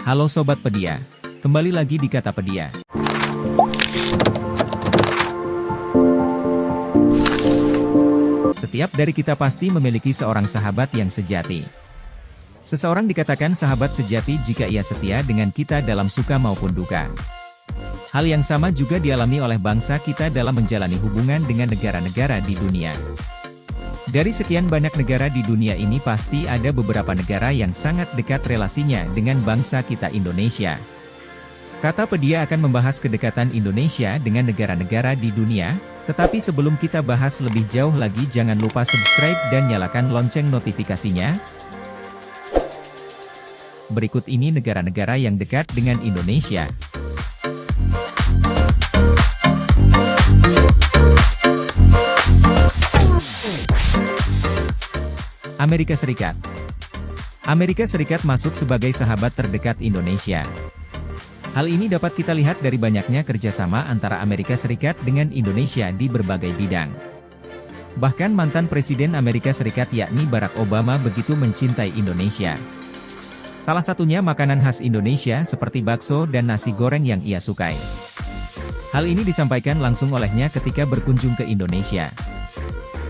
Halo Sobat Pedia, kembali lagi di Kata Pedia. Setiap dari kita pasti memiliki seorang sahabat yang sejati. Seseorang dikatakan sahabat sejati jika ia setia dengan kita dalam suka maupun duka. Hal yang sama juga dialami oleh bangsa kita dalam menjalani hubungan dengan negara-negara di dunia. Dari sekian banyak negara di dunia ini pasti ada beberapa negara yang sangat dekat relasinya dengan bangsa kita Indonesia. Kata Pedia akan membahas kedekatan Indonesia dengan negara-negara di dunia, tetapi sebelum kita bahas lebih jauh lagi jangan lupa subscribe dan nyalakan lonceng notifikasinya. Berikut ini negara-negara yang dekat dengan Indonesia. Amerika Serikat. Amerika Serikat masuk sebagai sahabat terdekat Indonesia. Hal ini dapat kita lihat dari banyaknya kerjasama antara Amerika Serikat dengan Indonesia di berbagai bidang. Bahkan mantan Presiden Amerika Serikat yakni Barack Obama begitu mencintai Indonesia. Salah satunya makanan khas Indonesia seperti bakso dan nasi goreng yang ia sukai. Hal ini disampaikan langsung olehnya ketika berkunjung ke Indonesia.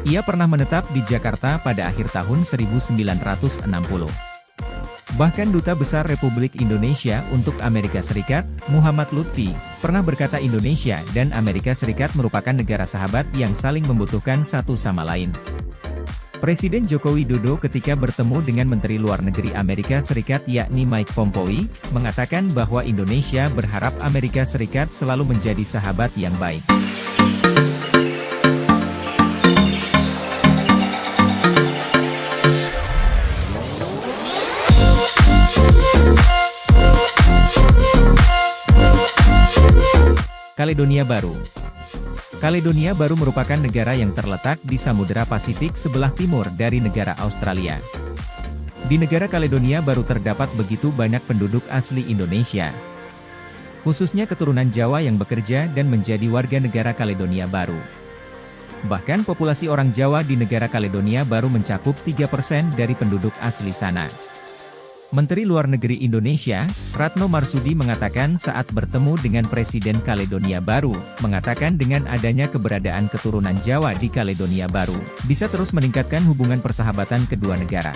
Ia pernah menetap di Jakarta pada akhir tahun 1960. Bahkan Duta Besar Republik Indonesia untuk Amerika Serikat, Muhammad Lutfi, pernah berkata Indonesia dan Amerika Serikat merupakan negara sahabat yang saling membutuhkan satu sama lain. Presiden Joko Widodo ketika bertemu dengan Menteri Luar Negeri Amerika Serikat yakni Mike Pompeo, mengatakan bahwa Indonesia berharap Amerika Serikat selalu menjadi sahabat yang baik. Kaledonia Baru. Kaledonia Baru merupakan negara yang terletak di Samudera Pasifik sebelah timur dari negara Australia. Di negara Kaledonia Baru terdapat begitu banyak penduduk asli Indonesia, khususnya keturunan Jawa yang bekerja dan menjadi warga negara Kaledonia Baru. Bahkan populasi orang Jawa di negara Kaledonia Baru mencakup 3% dari penduduk asli sana. Menteri Luar Negeri Indonesia, Ratno Marsudi mengatakan saat bertemu dengan Presiden Kaledonia Baru, mengatakan dengan adanya keberadaan keturunan Jawa di Kaledonia Baru, bisa terus meningkatkan hubungan persahabatan kedua negara.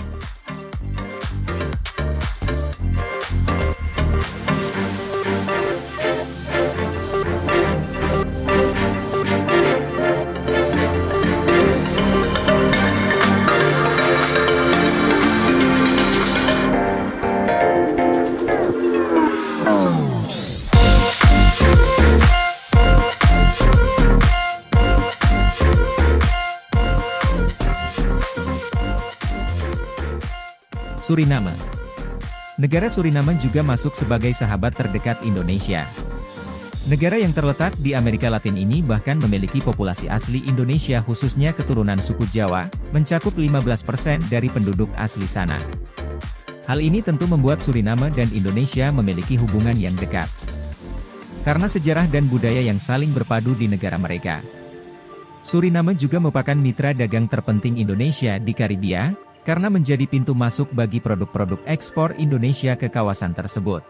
Suriname. Negara Suriname juga masuk sebagai sahabat terdekat Indonesia. Negara yang terletak di Amerika Latin ini bahkan memiliki populasi asli Indonesia khususnya keturunan suku Jawa, mencakup 15% dari penduduk asli sana. Hal ini tentu membuat Suriname dan Indonesia memiliki hubungan yang dekat. Karena sejarah dan budaya yang saling berpadu di negara mereka. Suriname juga merupakan mitra dagang terpenting Indonesia di Karibia, karena menjadi pintu masuk bagi produk-produk ekspor Indonesia ke kawasan tersebut.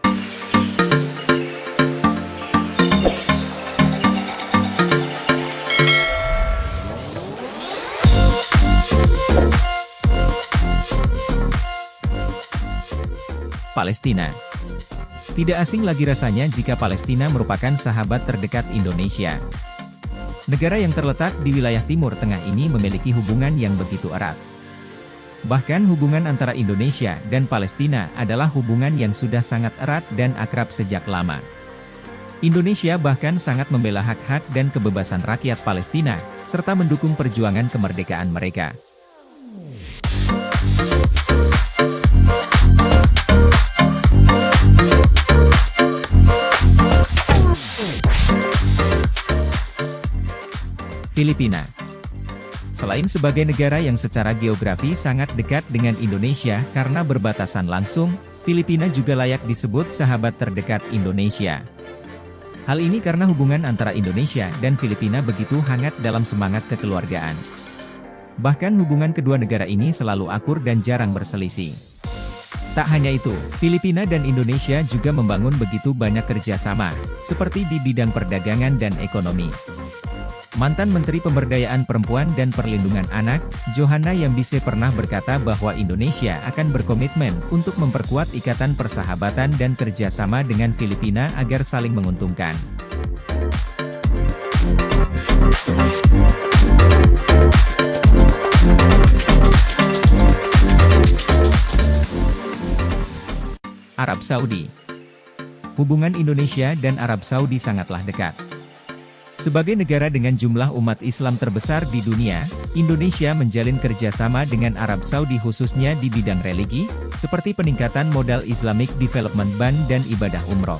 Palestina. Tidak asing lagi rasanya jika Palestina merupakan sahabat terdekat Indonesia. Negara yang terletak di wilayah Timur Tengah ini memiliki hubungan yang begitu erat. Bahkan hubungan antara Indonesia dan Palestina adalah hubungan yang sudah sangat erat dan akrab sejak lama. Indonesia bahkan sangat membela hak-hak dan kebebasan rakyat Palestina, serta mendukung perjuangan kemerdekaan mereka. Filipina. Selain sebagai negara yang secara geografi sangat dekat dengan Indonesia karena berbatasan langsung, Filipina juga layak disebut sahabat terdekat Indonesia. Hal ini karena hubungan antara Indonesia dan Filipina begitu hangat dalam semangat kekeluargaan. Bahkan hubungan kedua negara ini selalu akur dan jarang berselisih. Tak hanya itu, Filipina dan Indonesia juga membangun begitu banyak kerjasama, seperti di bidang perdagangan dan ekonomi. Mantan Menteri Pemberdayaan Perempuan dan Perlindungan Anak, Johanna Yambise pernah berkata bahwa Indonesia akan berkomitmen untuk memperkuat ikatan persahabatan dan kerjasama dengan Filipina agar saling menguntungkan. Arab Saudi. Hubungan Indonesia dan Arab Saudi sangatlah dekat. Sebagai negara dengan jumlah umat Islam terbesar di dunia, Indonesia menjalin kerjasama dengan Arab Saudi khususnya di bidang religi, seperti peningkatan modal Islamic Development Bank dan ibadah umroh.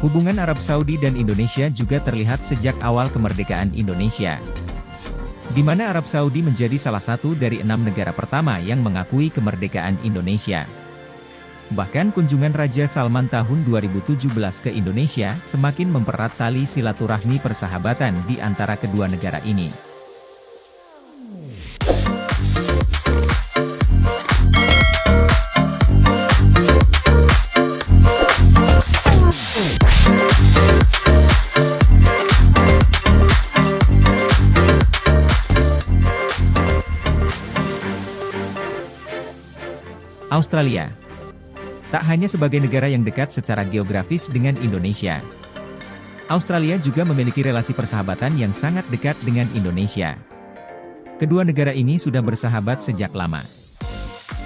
Hubungan Arab Saudi dan Indonesia juga terlihat sejak awal kemerdekaan Indonesia, di mana Arab Saudi menjadi salah satu dari 6 negara pertama yang mengakui kemerdekaan Indonesia. Bahkan kunjungan Raja Salman tahun 2017 ke Indonesia semakin mempererat tali silaturahmi persahabatan di antara kedua negara ini. Australia. Tak hanya sebagai negara yang dekat secara geografis dengan Indonesia, Australia juga memiliki relasi persahabatan yang sangat dekat dengan Indonesia. Kedua negara ini sudah bersahabat sejak lama.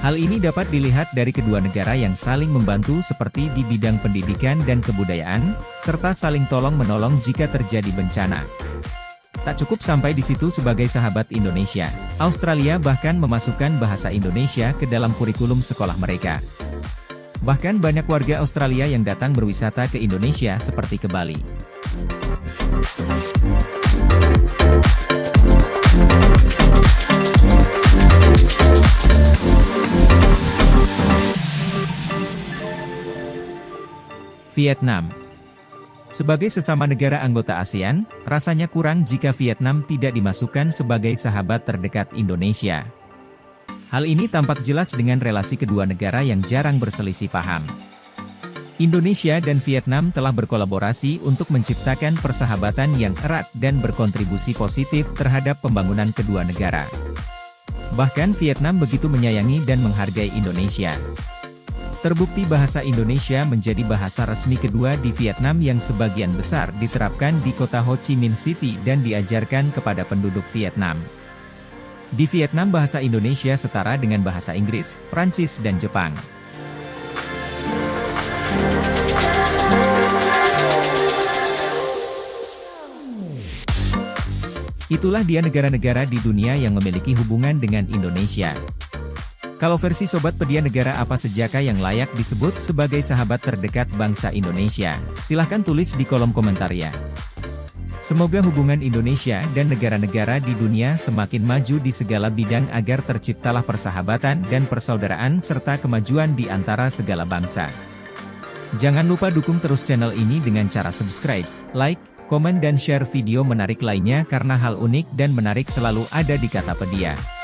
Hal ini dapat dilihat dari kedua negara yang saling membantu seperti di bidang pendidikan dan kebudayaan, serta saling tolong-menolong jika terjadi bencana. Tak cukup sampai di situ sebagai sahabat Indonesia, Australia bahkan memasukkan bahasa Indonesia ke dalam kurikulum sekolah mereka. Bahkan banyak warga Australia yang datang berwisata ke Indonesia seperti ke Bali. Vietnam. Sebagai sesama negara anggota ASEAN, rasanya kurang jika Vietnam tidak dimasukkan sebagai sahabat terdekat Indonesia. Hal ini tampak jelas dengan relasi kedua negara yang jarang berselisih paham. Indonesia dan Vietnam telah berkolaborasi untuk menciptakan persahabatan yang erat dan berkontribusi positif terhadap pembangunan kedua negara. Bahkan Vietnam begitu menyayangi dan menghargai Indonesia. Terbukti bahasa Indonesia menjadi bahasa resmi kedua di Vietnam yang sebagian besar diterapkan di kota Ho Chi Minh City dan diajarkan kepada penduduk Vietnam. Di Vietnam bahasa Indonesia setara dengan bahasa Inggris, Prancis dan Jepang. Itulah dia negara-negara di dunia yang memiliki hubungan dengan Indonesia. Kalau versi Sobat Pedia, negara apa sajakah yang layak disebut sebagai sahabat terdekat bangsa Indonesia? Silahkan tulis di kolom komentar ya. Semoga hubungan Indonesia dan negara-negara di dunia semakin maju di segala bidang agar terciptalah persahabatan dan persaudaraan serta kemajuan di antara segala bangsa. Jangan lupa dukung terus channel ini dengan cara subscribe, like, komen dan share video menarik lainnya karena hal unik dan menarik selalu ada di Kata Pedia.